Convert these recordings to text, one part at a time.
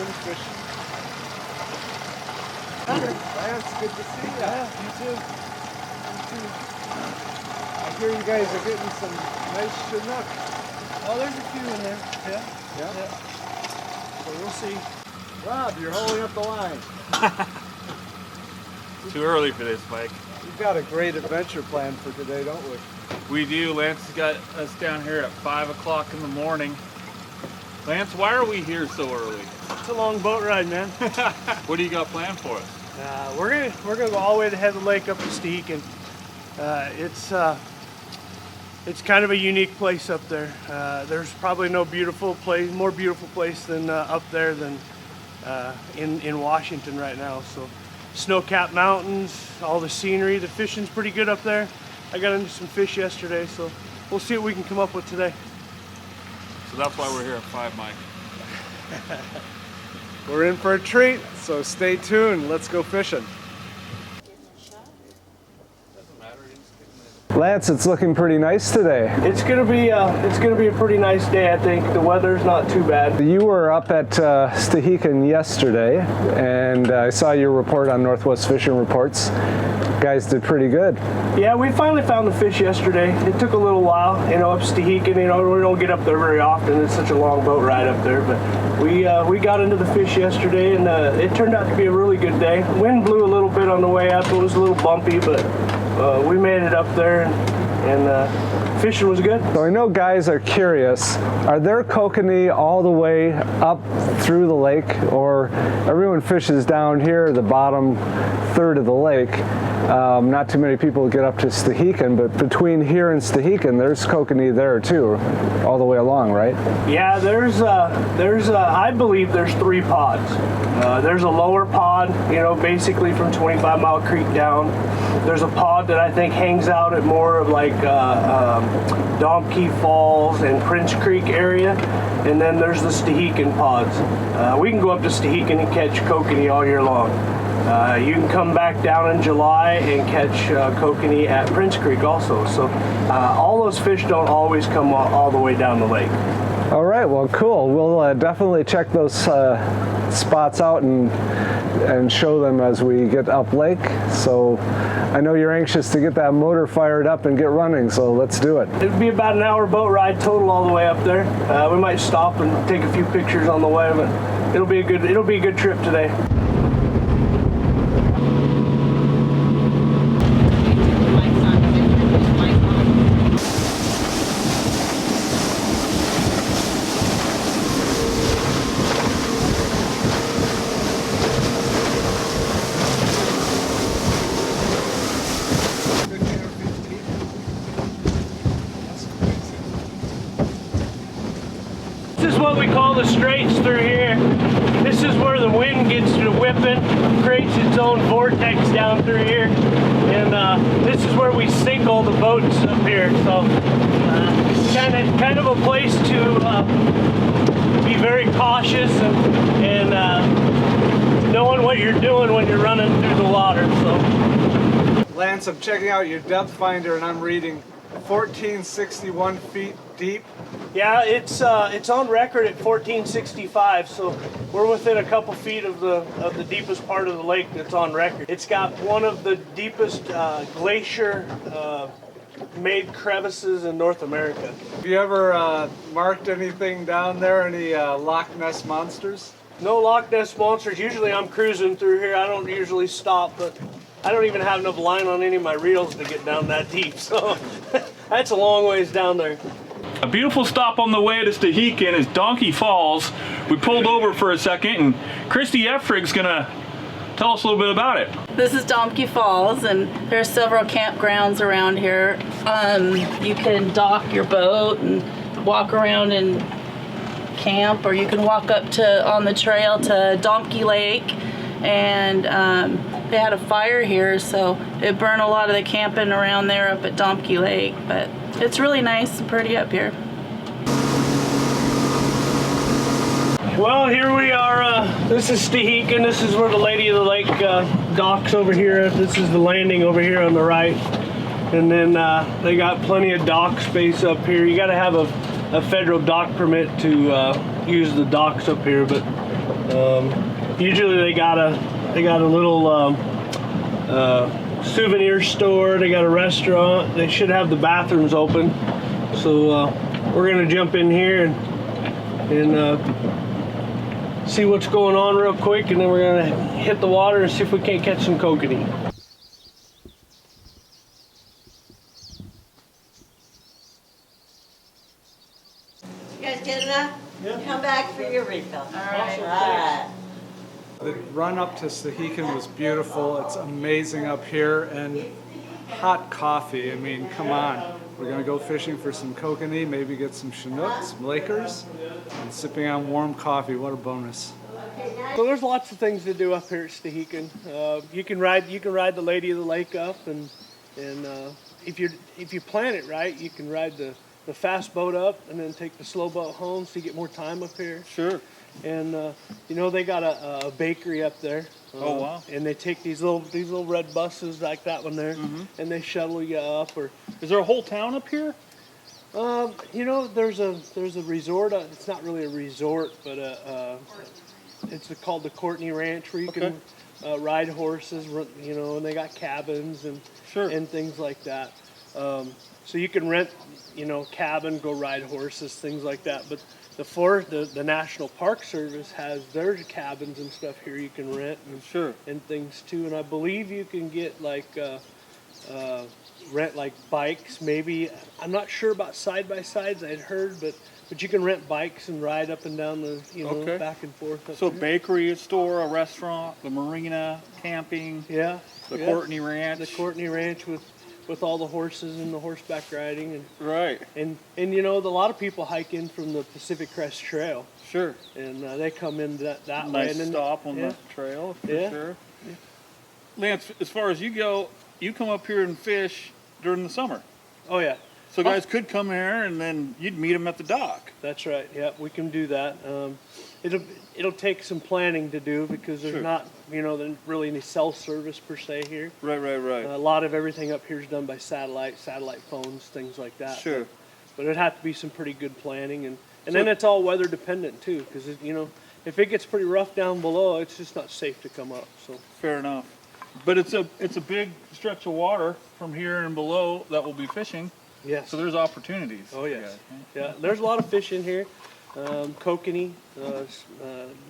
Chelan fishing. Lance, good to see you. Yeah, you too. I hear you guys are getting some nice Chinook. Oh, there's a few in there. Yeah. Yeah. So we'll see. Rob, you're holding up the line. Too early for this, Mike. We've got a great adventure planned for today, don't we? We do. Lance has got us down here at 5 o'clock in the morning. Lance, why are we here so early? It's a long boat ride, man. What do you got planned for us? We're gonna go all the way to the head of the lake up to Stehekin. It's kind of a unique place up there. There's probably no more beautiful place than up there than in Washington right now. So snow-capped mountains, all the scenery, the fishing's pretty good up there. I got into some fish yesterday, so we'll see what we can come up with today. So that's why we're here at 5, Mike. We're in for a treat, so stay tuned. Let's go fishing. Lance, it's looking pretty nice today. It's gonna be a pretty nice day, I think. The weather's not too bad. You were up at Stehekin yesterday, and I saw your report on Northwest Fishing Reports. You guys did pretty good. Yeah, we finally found the fish yesterday. It took a little while, up Stehekin. We don't get up there very often. It's such a long boat ride up there, but we got into the fish yesterday, and it turned out to be a really good day. Wind blew a little bit on the way up. It was a little bumpy, but we made it up there, and fishing was good. So I know guys are curious, are there kokanee all the way up through the lake, or everyone fishes down here, the bottom third of the lake? Not too many people get up to Stehekin, but between here and Stehekin, there's kokanee there too, all the way along, right? Yeah, I believe there's 3 pods. There's a lower pod, basically from 25 Mile Creek down. There's a pod that I think hangs out at more of like Donkey Falls and Prince Creek area, and then there's the Stehekin pods. We can go up to Stehekin and catch kokanee all year long. You can come back down in July and catch kokanee at Prince Creek also. So all those fish don't always come all the way down the lake. All right, well, cool. We'll definitely check those spots out and show them as we get up lake. So I know you're anxious to get that motor fired up and get running, so let's do it. It'd be about an hour boat ride total all the way up there. We might stop and take a few pictures on the way, but it'll be a good trip today. This is what we call the straits through here. This is where the wind gets to whipping, creates its own vortex down through here, and this is where we sink all the boats up here. So kind of a place to be very cautious and knowing what you're doing when you're running through the water. So Lance, I'm checking out your depth finder and I'm reading 1461 feet deep. yeah, it's on record at 1465, so we're within a couple feet of the deepest part of the lake that's on record. It's got one of the deepest glacier made crevices in North America. Have you ever marked anything down there, any Loch Ness monsters? No Loch Ness monsters. Usually I'm cruising through here. I don't usually stop, but I don't even have enough line on any of my reels to get down that deep, so that's a long ways down there. A beautiful stop on the way to Stehekin is Donkey Falls. We pulled over for a second, and Stehekin Effrig's gonna tell us a little bit about it. This is Donkey Falls, and there are several campgrounds around here. You can dock your boat and walk around and camp, or you can walk up on the trail to Donkey Lake, and they had a fire here, so it burned a lot of the camping around there up at Donkey Lake, but it's really nice and pretty up here. Well, here we are. This is Stehekin. This is where the Lady of the Lake docks over here. This is the landing over here on the right. And then they got plenty of dock space up here. You got to have a federal dock permit to use the docks up here, but usually they got a little souvenir store. They got a restaurant. They should have the bathrooms open. So we're gonna jump in here and see what's going on real quick, and then we're gonna hit the water and see if we can't catch some kokanee. You guys get enough? Yeah. Come back for your refill. All right. All right. The run up to Stehekin was beautiful. It's amazing up here, and hot coffee. I mean, come on. We're gonna go fishing for some kokanee, maybe get some Chinook, some Lakers, and sipping on warm coffee. What a bonus. So there's lots of things to do up here at Stehekin. You can ride the Lady of the Lake up, and if you plan it right, you can ride the fast boat up and then take the slow boat home, so you get more time up here. Sure. And you know, they got a bakery up there. Oh wow! And they take these little red buses like that one there, and they shuttle you up. Or Is there a whole town up here? you know, there's a resort. It's not really a resort, but it's called the Kokanee Ranch, where you can ride horses. You know, and they got cabins and and things like that. So you can rent, you know, cabin, go ride horses, things like that. But the National Park Service has their cabins and stuff here you can rent and things too. And I believe you can get like rent like bikes. Maybe I'm not sure about side-by-sides. I'd heard, but you can rent bikes and ride up and down the back and forth. So there. bakery, a store, a restaurant, the marina, camping. Yeah. The Kokanee Ranch. The Kokanee Ranch with all the horses and the horseback riding and and you know, a lot of people hike in from the Pacific Crest Trail. Sure. And they come in that way. Nice And then, stop on the trail for sure. Yeah. Lance, as far as you go, you come up here and fish during the summer. Oh yeah. So guys could come here and then you'd meet them at the dock. That's right. Yeah, we can do that. It'll take some planning to do, because there's not, you know, really any cell service per se here. Right. A lot of everything up here is done by satellite phones, things like that. Sure. But it'd have to be some pretty good planning, and then it's all weather dependent too, because you know, if it gets pretty rough down below, it's just not safe to come up. So Fair enough. But it's a big stretch of water from here and below that we'll be fishing. yes. So there's opportunities. Oh for yes. you guys, right? Yeah, there's a lot of fish in here. Kokanee.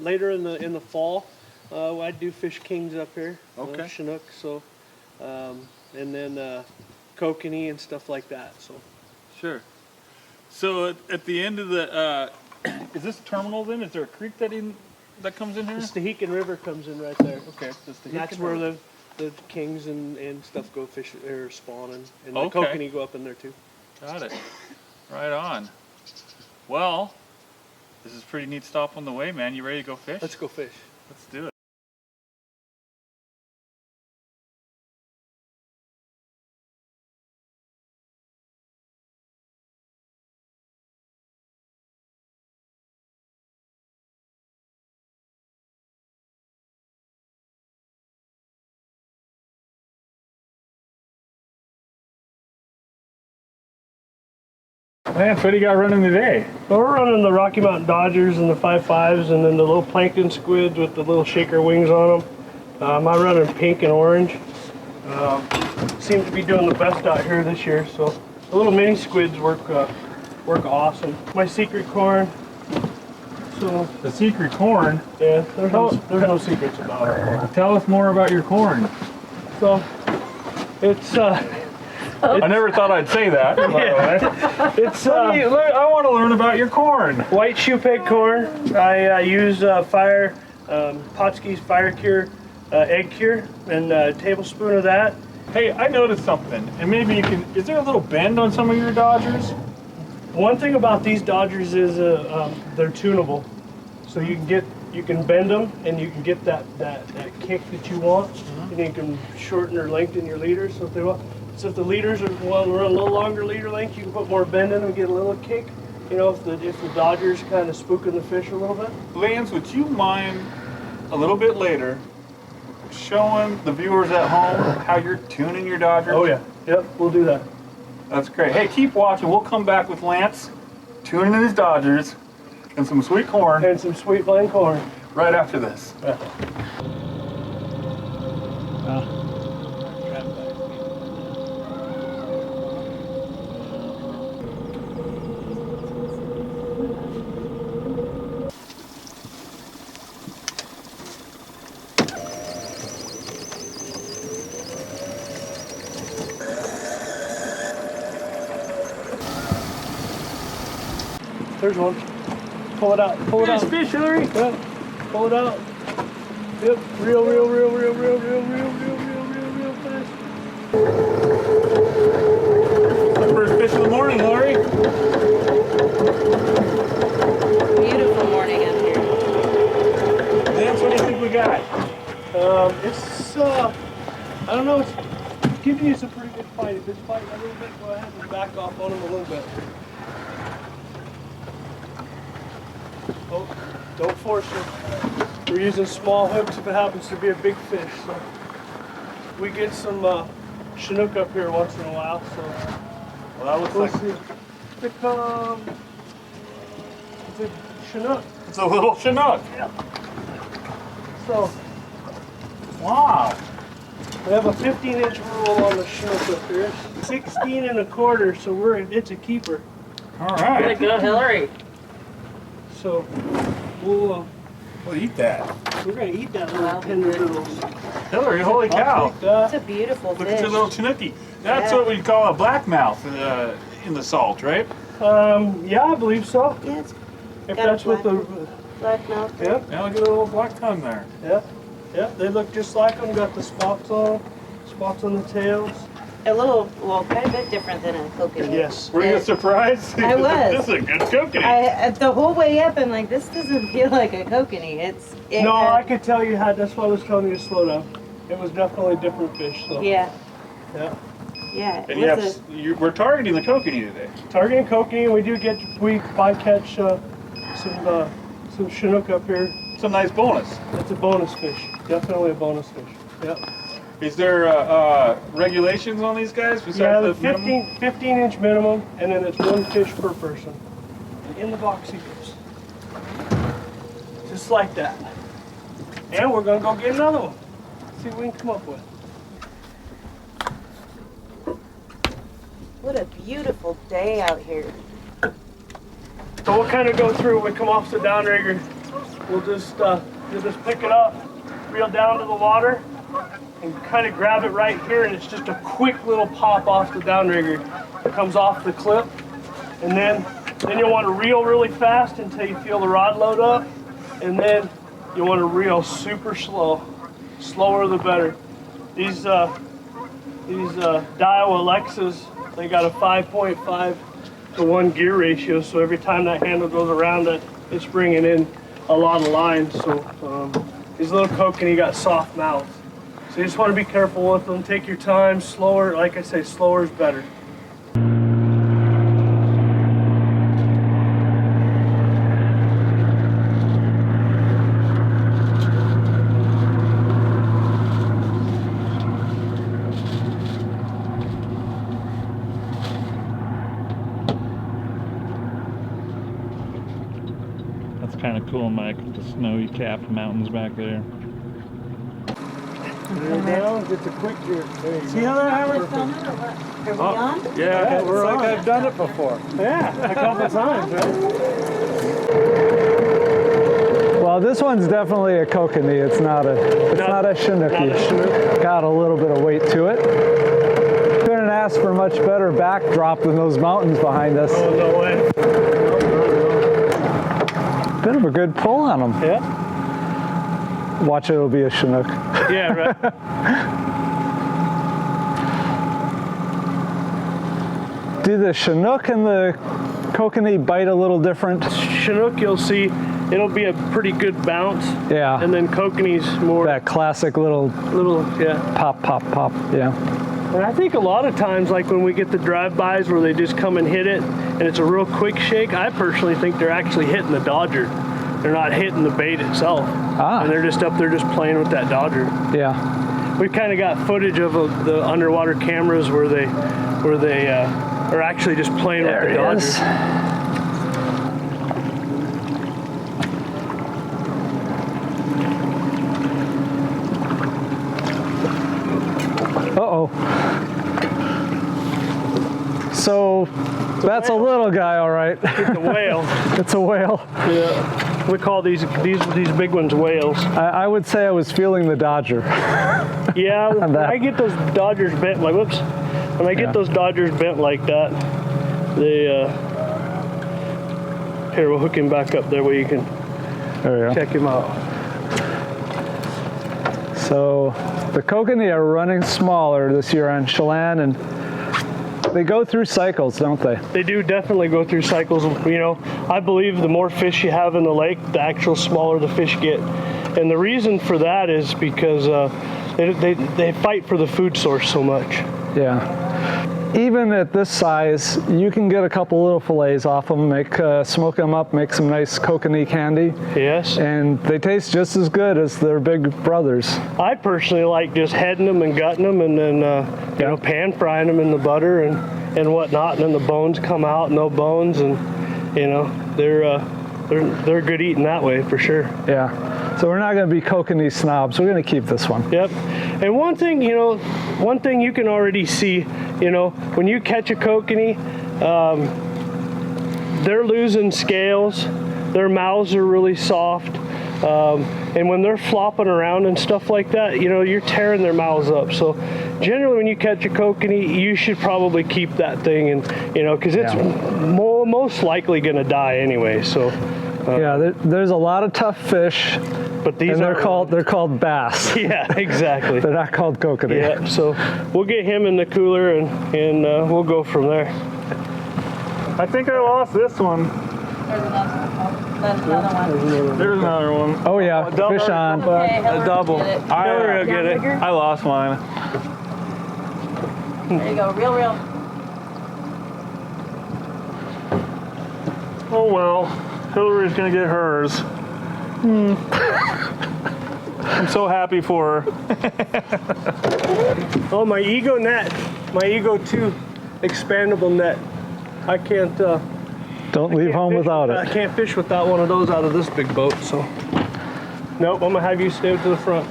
Later in the fall, I do fish kings up here. Okay. Chinook. So, and then kokanee and stuff like that. So. Sure. So at the end of the, is this a terminal then? Is there a creek that comes in here? The Stehekin River comes in right there. Okay. That's where the kings and stuff go fishing or spawning, and the Okay. kokanee go up in there too. Got it. Right on. Well, this is a pretty neat stop on the way, man. You ready to go fish? Let's go fish. Let's do it. Lance, what do you got running today? Well, we're running the Rocky Mountain Dodgers and the 5.5s, and then the little plankton squids with the little shaker wings on them. I'm running pink and orange. Seem to be doing the best out here this year, so the little mini squids work awesome. My secret corn. So The secret corn. yeah, there's no secrets about it. Tell us more about your corn. So it's I never thought I'd say that, by the way. it's I want to learn about your corn. white shoe peg corn. I use Potski's Fire Cure egg cure, and a tablespoon of that. Hey, I noticed something, and maybe you can. Is there a little bend on some of your Dodgers? One thing about these Dodgers is they're tunable, so you can bend them and you can get that kick that you want, and you can shorten or lengthen your leaders. So if the leaders are run a little longer leader length, you can put more bend in them and get a little kick. You know, if the Dodgers kind of spooking the fish a little bit. Lance, would you mind a little bit later showing the viewers at home how you're tuning your Dodgers? Oh yeah, yep, we'll do that. That's great. Hey, keep watching. We'll come back with Lance tuning his Dodgers And some sweet corn. And some sweet plain corn. Right after this. Yeah. There's one. Pull it out. Pull it out. Fish, Hillary. Yeah. Pull it out. Yep. Real fast. First fish of the morning, Lori. Beautiful morning out here. Lance, what do you think we got? It's I don't know. It's giving you some pretty good fight. If it's fighting a little bit, go ahead and back off on him a little bit. Oh, don't force it. We're using small hooks if it happens to be a big fish. So we get some Chinook up here once in a while. So Well, that looks we'll like see. It's a Chinook. it's a little Chinook. Yeah. So Wow. we have a 15-inch rule on the Chinook up here. 16 1/4, so it's a keeper. All right. Go, Hillary. So we'll We'll eat that. we're gonna eat that little Wow. tender little. Hillary, holy I'll cow. take that. It's a beautiful Look fish. at your little Chinookie. That's Yeah. what we call a blackmouth in the salt, right? Yeah, I believe so. Yeah, it's If Got a that's what the, black mouth. yeah, Now look at the little black tongue there. yeah, they look just like them. Got the spots on the tails. A little, well, quite a bit different than a kokanee. Yes. Were you surprised? I was. This is a good cookie. The whole way up, I'm like, this doesn't feel like a kokanee. No, I could tell you had. That's why I was telling you to slow down. It was definitely a different fish. So Yeah, yeah. yeah. And It was we're targeting the kokanee today. Targeting kokanee, we bycatch some Chinook up here. It's a nice bonus. It's a bonus fish. Definitely a bonus fish. Yep. Is there regulations on these guys besides Yeah, the minimum? 15-inch minimum, and then it's one fish per person. In the box he goes. Just like that. And we're gonna go get another one. See what we can come up with. what a beautiful day out here. So we'll kind of go through. We come off the downrigger. We'll just pick it up, reel down to the water, and kind of grab it right here, and it's just a quick little pop off the downrigger. It comes off the clip, and then you'll want to reel really fast until you feel the rod load up, and then you want to reel super slow. Slower the better. These Daiwa Alexas, they got a 5.5 to 1 gear ratio, so every time that handle goes around it, it's bringing in a lot of line. So these little kokanee got soft mouths. So you just want to be careful with them. Take your time, slower. Like I say, slower is better. That's kind of cool, Mike, with the snowy capped mountains back there. There down, get the quick gear. There you See how that happens? Are we on? Yeah, we're like on. I've done it before. Yeah, a couple times, right? Well, this one's definitely a kokanee. It's not a Chinook. Not a Chinook. Got a little bit of weight to it. Couldn't ask for much better backdrop than those mountains behind us. Oh, no way. Bit of a good pull on them. Yeah? Watch it, it'll be a Chinook. Yeah, right. Do the Chinook and the kokanee bite a little different? Chinook, you'll see, it'll be a pretty good bounce. Yeah. And then kokanee's more That classic little yeah. pop, pop, pop. Yeah. And I think a lot of times, like when we get the drive-bys where they just come and hit it, and it's a real quick shake, I personally think they're actually hitting the dodger. They're not hitting the bait itself. Ah. And they're just up there just playing with that dodger. Yeah. We kind of got footage of the underwater cameras where they are actually just playing with the There he dodger. is. go. So that's a little guy, all right. It's a whale. It's a whale. Yeah. We call these big ones whales. I would say I was feeling the Dodger. Yeah, when that. I get those Dodgers bent like whoops. When I get those Dodgers bent like that, they here we'll hook him back up there where you can There we go. check him out. So the kokanee are running smaller this year on Chelan, and they go through cycles, don't they? They do definitely go through cycles. You know, I believe the more fish you have in the lake, the actual smaller the fish get. And the reason for that is because they fight for the food source so much. Yeah. Even at this size, you can get a couple little fillets off them, smoke them up, make some nice kokanee candy. Yes. And they taste just as good as their big brothers. I personally like just heading them and gutting them, and then you know, pan frying them in the butter and whatnot, and then the bones come out, no bones, and you know they're good eating that way for sure. Yeah. So we're not going to be kokanee snobs. We're going to keep this one. Yep. And one thing you can already see, you know, when you catch a kokanee, they're losing scales. Their mouths are really soft. And when they're flopping around and stuff like that, you know, you're tearing their mouths up. So generally when you catch a kokanee, you should probably keep that thing, and you know, because it's most likely going to die anyway. So yeah, there's a lot of tough fish, but these and they're called bass. Yeah, exactly. They're not called kokanee. Yeah, so we'll get him in the cooler and we'll go from there. I think I lost this one. There's another one. There's another one. Oh yeah, fish on. Okay, Hillary, A double. get it. Hillary will get it. I lost mine. There you go, real. Oh well, Hillary's gonna get hers. I'm so happy for her. Oh, my Ego net, my Ego 2 expandable net. I can't. Don't leave home without I it. can't fish without one of those out of this big boat. So, nope. I'm gonna have you stay to the front.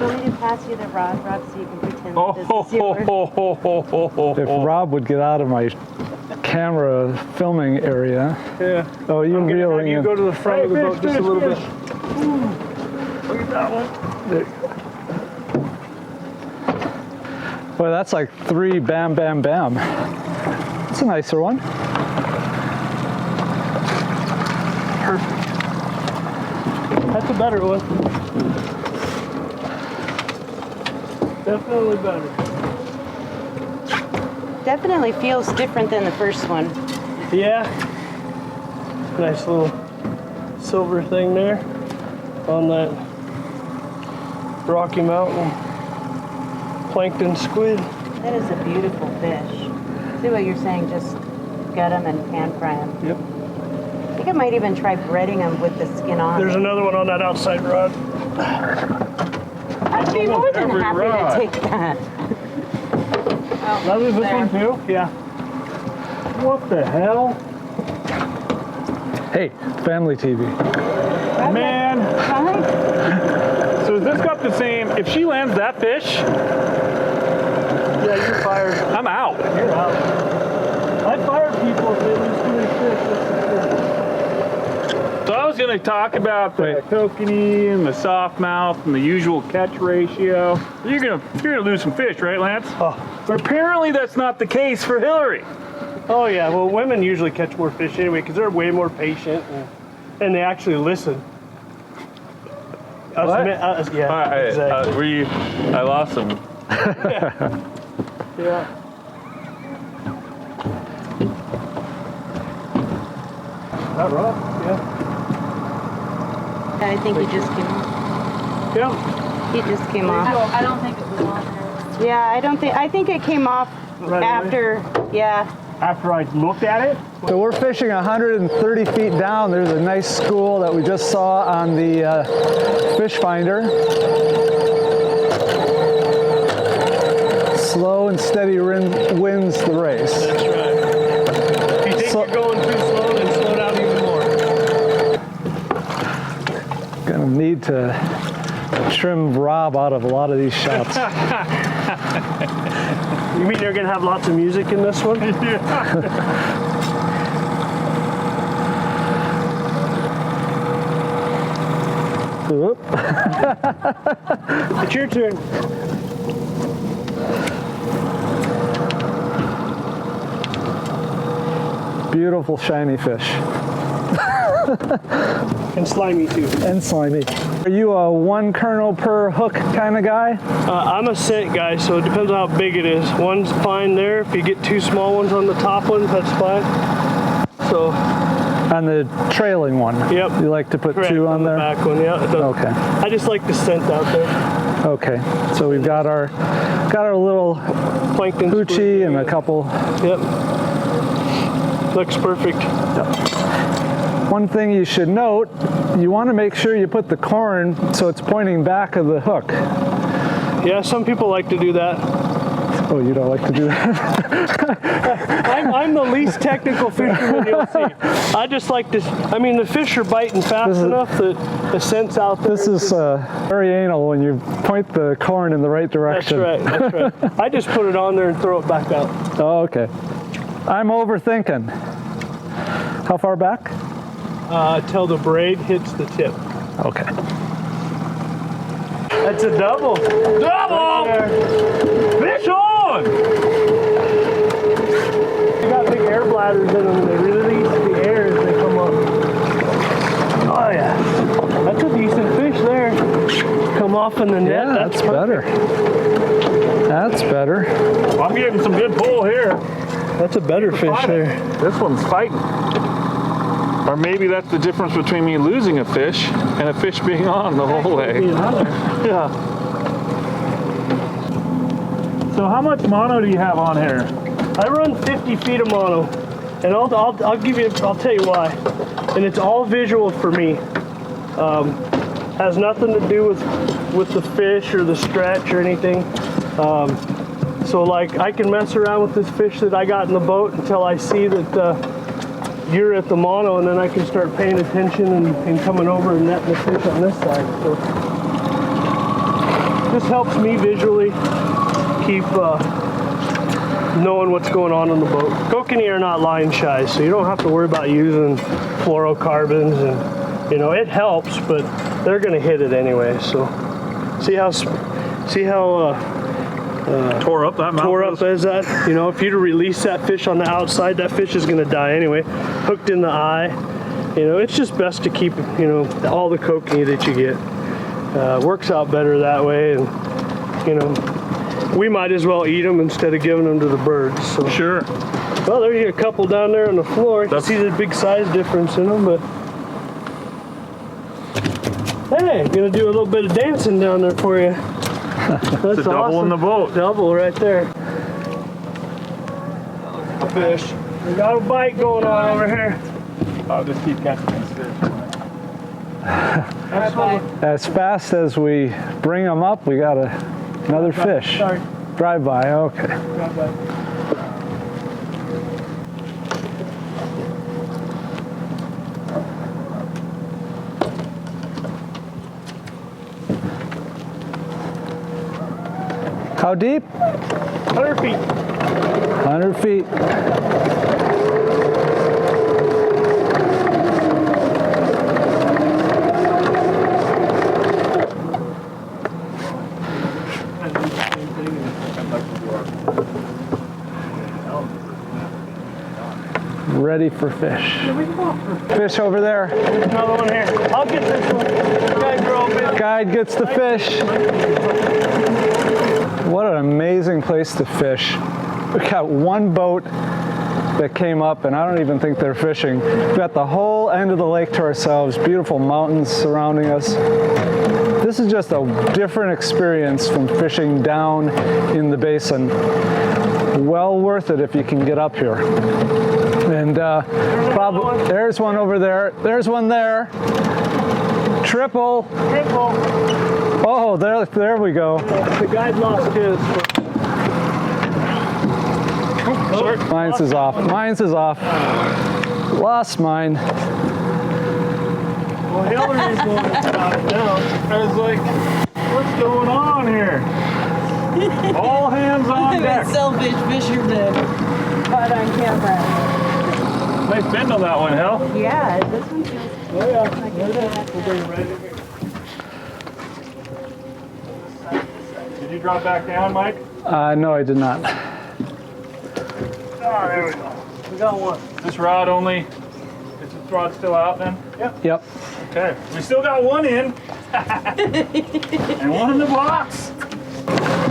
Want me to pass you the rod, Rob, so you can pretend Oh, this ho, is yours? ho, ho, ho, ho, ho, If ho. Rob would get out of my camera filming area. Yeah. Oh, you I'm gonna have reeling you in. go to the front of the boat just a little bit. Look at that one. Boy, that's like 3 bam, bam, bam. That's a nicer one. Perfect. That's a better one. Definitely better. Definitely feels different than the first one. Yeah. Nice little silver thing there on that Rocky Mountain plankton squid. That is a beautiful fish. See what you're saying, just gut them and pan fry them. Yep. I think I might even try breading them with the skin on. There's another one on that outside rod. I'd be more than every happy rod. to take that. That was this one too? Yeah. What the hell? Hey, family TV. Man, Fine. so has this got the same? If she lands that fish, Yeah, you're fired. I'm out. You're out. I fire people if they lose too many fish. So I was going to talk about the Wait. kokanee and the soft mouth and the usual catch ratio. You're gonna lose some fish, right, Lance? Oh. But apparently that's not the case for Hillary. Oh yeah, well women usually catch more fish anyway because they're way more patient and they actually listen. What? Yeah, exactly. I lost them. Yeah. That rough? Yeah. I think he just came off. Yeah. He just came off. I don't think it was on there. Yeah, I think it came off Right after, yeah. After I looked at it. So we're fishing 130 feet down. There's a nice school that we just saw on the fish finder. Slow and steady wins the race. That's right. If you think you're going too slow, then slow down even more. Gonna need to trim Rob out of a lot of these shots. You mean they're gonna have lots of music in this one? Whoop. It's your turn. Beautiful shiny fish. And slimy too. And slimy. Are you a one kernel per hook kind of guy? I'm a scent guy, so it depends on how big it is. One's fine there. If you get two small ones on the top one, that's fine. So. On the trailing one? Yep. You like to put Correct, two on the there? back one, yeah. Okay. I just like the scent out there. Okay. So we've got our little Plankton hoochie and a couple. Yep. Looks perfect. One thing you should note, you want to make sure you put the corn so it's pointing back of the hook. Yeah, some people like to do that. Oh, you don't like to do that? I'm the least technical fisherman you'll see. I just like to, I mean, the fish are biting fast enough that the scent's out there. This is very anal when you point the corn in the right direction. That's right. I just put it on there and throw it back out. Oh, okay. I'm overthinking. How far back? Till the braid hits the tip. Okay. That's a double. Double! Fish on! They got big air bladders in them and they release the air as they come up. Oh yeah. That's a decent fish there. Come off in the net. Yeah, that's better. That's better. I'm getting some good pull here. That's a better fish there. This one's fighting. Or maybe that's the difference between me losing a fish and a fish being on the whole way. Yeah. So how much mono do you have on here? I run 50 feet of mono, and I'll tell you why. And it's all visual for me. Has nothing to do with the fish or the stretch or anything. So like I can mess around with this fish that I got in the boat until I see that you're at the mono, and then I can start paying attention and coming over and netting the fish on this side. So this helps me visually keep knowing what's going on the boat. Kokanee are not line shy, so you don't have to worry about using fluorocarbons, and it helps, but they're going to hit it anyway. So see how Tore up that mouth. tore up as that. If you'd release that fish on the outside, that fish is going to die anyway. Hooked in the eye. It's just best to keep all the kokanee that you get. Works out better that way, and we might as well eat them instead of giving them to the birds. So. Sure. Well, there's a couple down there on the floor. You can see the big size difference in them, but hey, gonna do a little bit of dancing down there for you. That's It's a double awesome. in the boat. Double right there. A fish. We got a bite going on over here. I'll just keep catching this fish. As fast as we bring them up, we got another fish. Sorry. Drive by, okay. Drive by. How deep? 100 feet. 100 feet. Ready for fish. Fish over there. Another one here. I'll get this one. Guide girl, man. Guide gets the fish. What an amazing place to fish. We got one boat that came up, and I don't even think they're fishing. We've got the whole end of the lake to ourselves, beautiful mountains surrounding us. This is just a different experience from fishing down in the basin. Well worth it if you can get up here. And probably there's one over there. There's one there. Triple. Triple. Oh, there we go. The guide lost his. Sorry. Mine's is off. Mine's is off. Lost mine. Well, Hillary's going to stop it now. I was like, what's going on here? All hands on deck. Selfish fisherman. Caught on camera. Nice bend on that one, Hal. Yeah, this one feels Oh yeah. like it's We'll bring it right in here. Did you drop back down, Mike? No, I did not. Oh, there we go. We got one. This rod only. Is this rod still out then? Yep. Okay. We still got one in. And one in the box.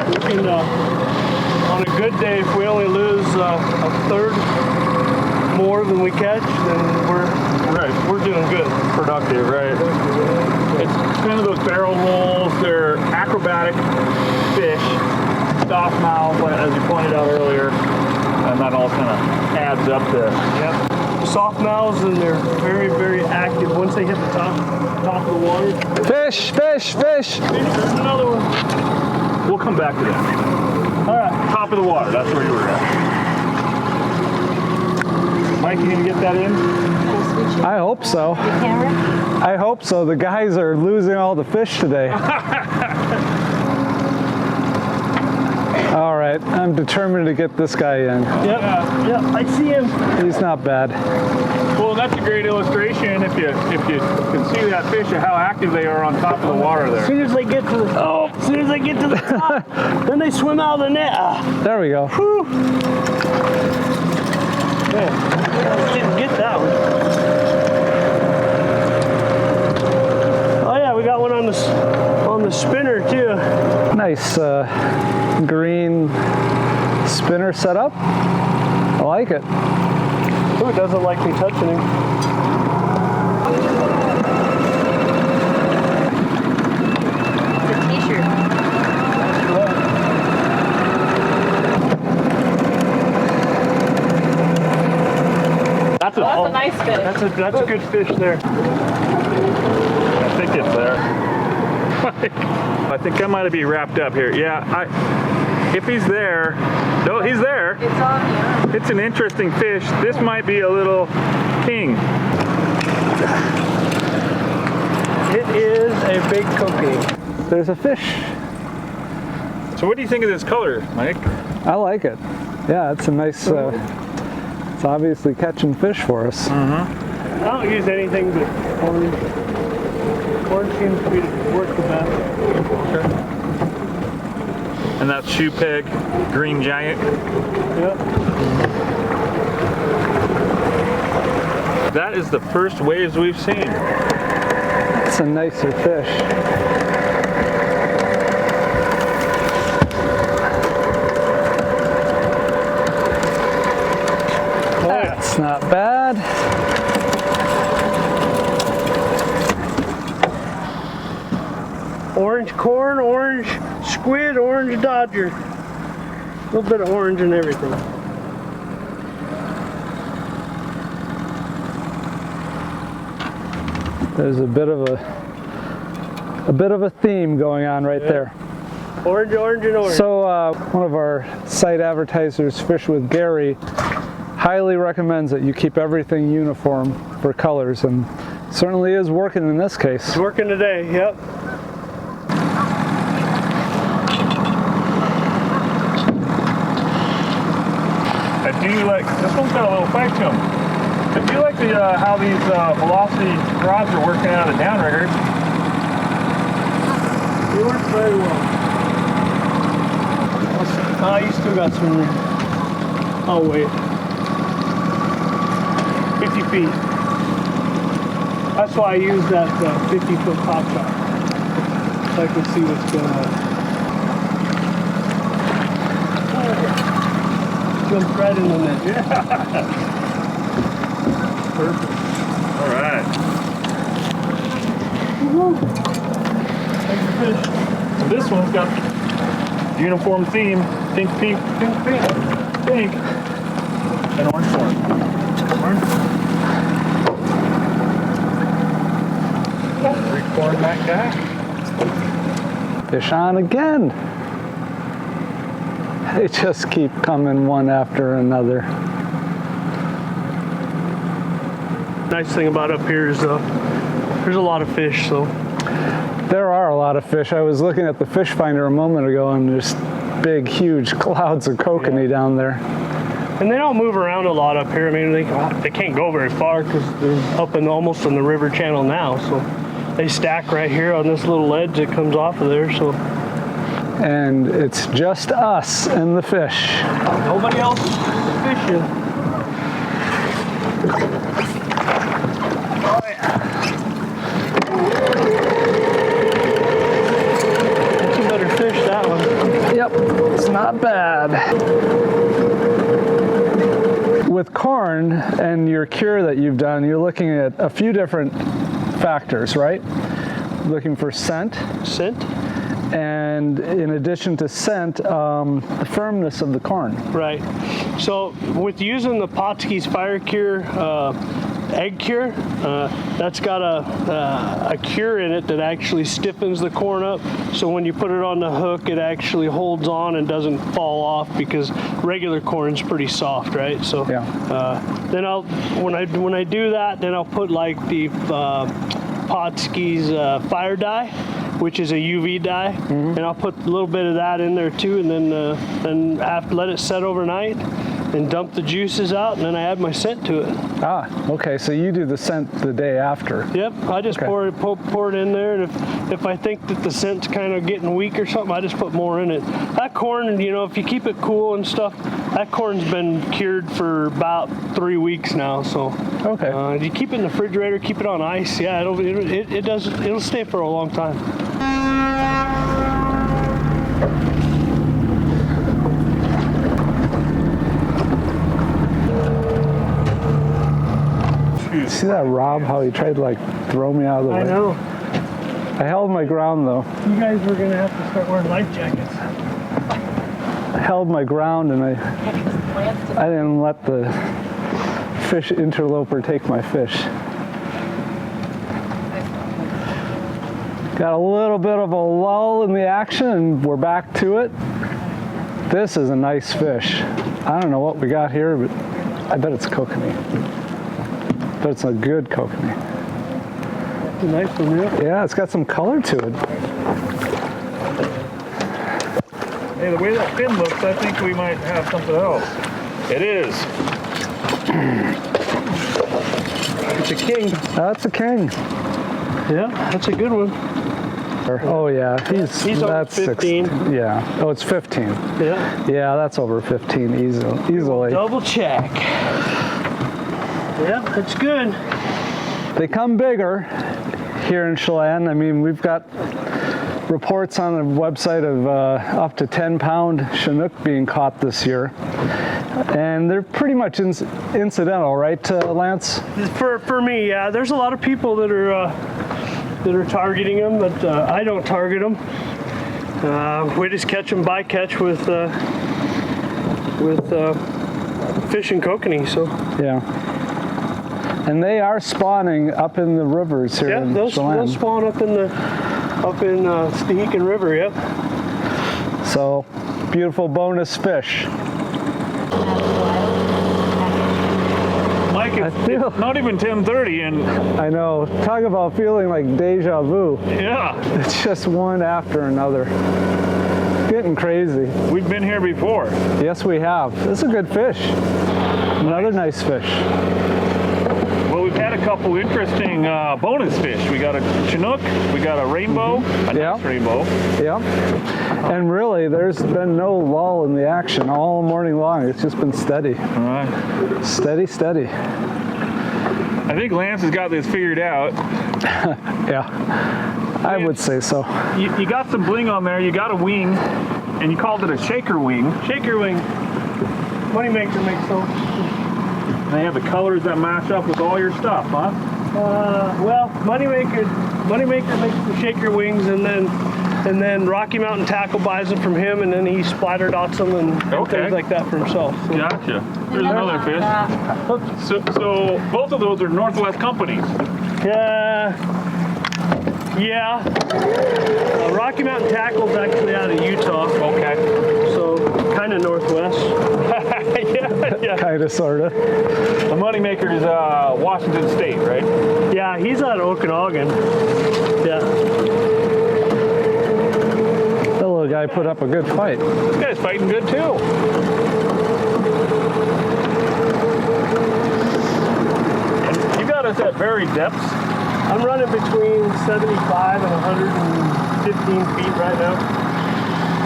We can, on a good day, if we only lose a third more than we catch, then we're doing good. Productive, right? It's kind of those barrel rolls. They're acrobatic fish, soft mouth, as you pointed out earlier, and that all kind of adds up to. Yep. Soft mouths, and they're very, very active once they hit the top of the water. Fish, fish, fish. There's another one. We'll come back to that. All right. Top of the water. That's where you were at. Mike, you gonna get that in? I hope so. camera. I hope so. The guys are losing all the fish today. All right, I'm determined to get this guy in. Yep. I see him. He's not bad. Well, that's a great illustration if you can see that fish and how active they are on top of the water As there. soon as they get to the top, then they swim out of the net. There we go. Whew. Man, didn't get that one. Oh yeah, we got one on the spinner too. Nice green spinner setup. I like it. Who doesn't like me touching him? T-shirt. That's a Nice fish. That's a good fish there. I think it's there. I think that might be wrapped up here. Yeah, if he's there, no, he's there. It's on the It's an interesting fish. This might be a little king. It is a big kokanee. There's a fish. So what do you think of this color, Mike? I like it. Yeah, it's a nice, it's obviously catching fish for us. I don't use anything but orange. Orange seems to be work the best. Okay. And that's shoe peg, green giant. Yep. That is the first waves we've seen. It's a nicer fish. That's not bad. Orange corn, orange squid, orange dodger. A little bit of orange and everything. There's a bit of a theme going on right there. Orange, orange, and orange. So one of our site advertisers, Fish with Gary, highly recommends that you keep everything uniform for colors, and certainly is working in this case. It's working today, yep. I do like, this one's got a little fight to him. I do like how these velocity rods are working out of the downriggers. It works very well. You still got some room. Oh wait. 50 feet. That's why I use that 50-foot pop shot. So I can see what's going on. Jump right in the net. Yeah. Perfect. All right. Take the fish. So this one's got uniform theme, pink, pink, pink, pink, pink, and orange orange. Orange. Record that guy. Fish on again. They just keep coming one after another. Nice thing about up here is there's a lot of fish, so There are a lot of fish. I was looking at the fish finder a moment ago, and there's big, huge clouds of kokanee down there. And they don't move around a lot up here. I mean, they can't go very far because they're up in almost in the river channel now. So they stack right here on this little ledge that comes off of there. So. And it's just us and the fish. Nobody else is fishing. Oh, yeah. That's a better fish, that one. Yep, it's not bad. With corn and your cure that you've done, you're looking at a few different factors, right? Looking for scent. Scent? And in addition to scent, the firmness of the corn. Right. So with using the Potskey's Fire Cure egg cure, that's got a cure in it that actually stiffens the corn up. So when you put it on the hook, it actually holds on and doesn't fall off because regular corn's pretty soft, right? So yeah. Then when I do that, then I'll put like the Potskey's fire dye, which is a UV dye, and I'll put a little bit of that in there too, and then have to let it set overnight and dump the juices out, and then I add my scent to it. Ah, okay, so you do the scent the day after. Yep, I just pour it in there, and if I think that the scent's kind of getting weak or something, I just put more in it. That corn, you know, if you keep it cool and stuff, that corn's been cured for about 3 weeks now, so. Okay. If you keep it in the refrigerator, keep it on ice, yeah, it'll stay for a long time. See that Rob, how he tried to like throw me out of the way? I know. I held my ground though. You guys were gonna have to start wearing life jackets. I held my ground and I didn't let the fish interloper take my fish. Got a little bit of a lull in the action and we're back to it. This is a nice fish. I don't know what we got here, but I bet it's kokanee. But it's a good kokanee. It's a nice one, yeah. Yeah, it's got some color to it. Hey, the way that fin looks, I think we might have something else. It is. It's a king. That's a king. Yeah, that's a good one. Oh yeah, he's over 15. 16. Yeah. Oh, it's 15. Yeah. Yeah, that's over 15 easily. Double check. Yeah, that's good. They come bigger here in Chelan. I mean, we've got reports on the website of up to 10-pound Chinook being caught this year. And they're pretty much incidental, right, Lance? For me, yeah. There's a lot of people that are targeting them, but I don't target them. We just catch them by catch with fishing kokanee. So yeah. And they are spawning up in the rivers here in Chelan. They'll spawn up in Stehekin River. Yep. So beautiful bonus fish. Mike, it's not even 10:30 and... I know. Talk about feeling like deja vu. Yeah. It's just one after another. Getting crazy. We've been here before. Yes, we have. This is a good fish. Another nice fish. Well, we've had a couple interesting bonus fish. We got a Chinook, we got a rainbow, a nice rainbow. Yeah. And really, there's been no lull in the action all morning long. It's just been steady. All right. Steady, steady. I think Lance has got this figured out. Yeah, I would say so. You got some bling on there, you got a wing, and you called it a shaker wing. Shaker wing. Moneymaker makes those. They have the colors that match up with all your stuff, huh? Well, Moneymaker makes the shaker wings, and then Rocky Mountain Tackle buys them from him, and then he splatter dots them and things like that for himself. So. Gotcha. There's another fish. So both of those are Northwest companies. Yeah. Rocky Mountain Tackle's actually out of Utah. Okay. So kind of Northwest. yeah. Kind of, sort of. The moneymaker is Washington State, right? Yeah, he's out of Okanagan. Yeah. That little guy probably put up a good fight. This guy's fighting good too. And you got us at varied depths. I'm running between 75 and 115 feet right now.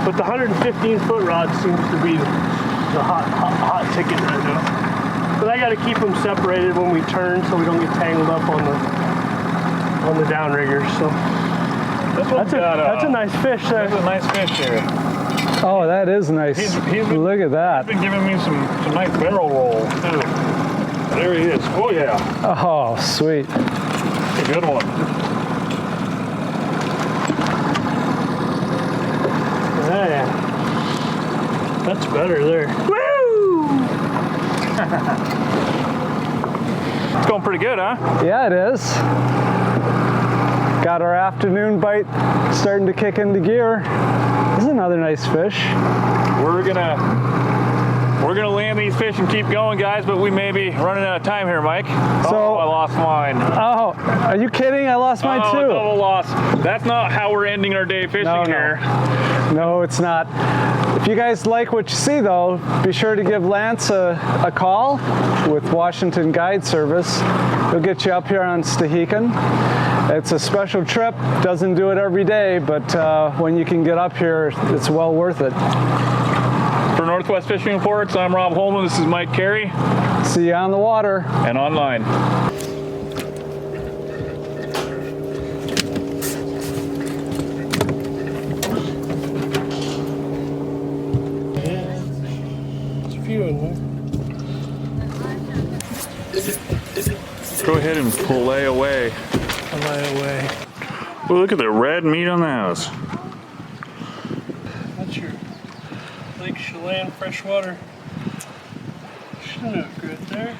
But the 115 foot rod seems to be the hot ticket right now. But I got to keep them separated when we turn so we don't get tangled up on the downriggers. So that's a nice fish there. That's a nice fish here. Oh, that is nice. He's been, Look at that. He's been giving me some nice barrel rolls too. There he is. Oh yeah. Oh, sweet. That's a good one. Yeah. That's better there. Woo! It's going pretty good, huh? Yeah, it is. Got our afternoon bite starting to kick into gear. This is another nice fish. We're gonna land these fish and keep going, guys, but we may be running out of time here, Mike. So- I lost mine. Oh, are you kidding? I lost mine Oh, too. double loss. That's not how we're ending our day fishing No. here. No, it's not. If you guys like what you see, though, be sure to give Lance a call with Washington Guide Service. He'll get you up here on Stehekin. It's a special trip. Doesn't do it every day, but when you can get up here, it's well worth it. For Northwest Fishing Reports, I'm Rob Holman. This is Mike Carey, See you on the water. and online. There's a few in there. Go ahead and fillet away. I'll lay away. Oh, look at the red meat on those. That's your Lake Chelan freshwater Chinook right there.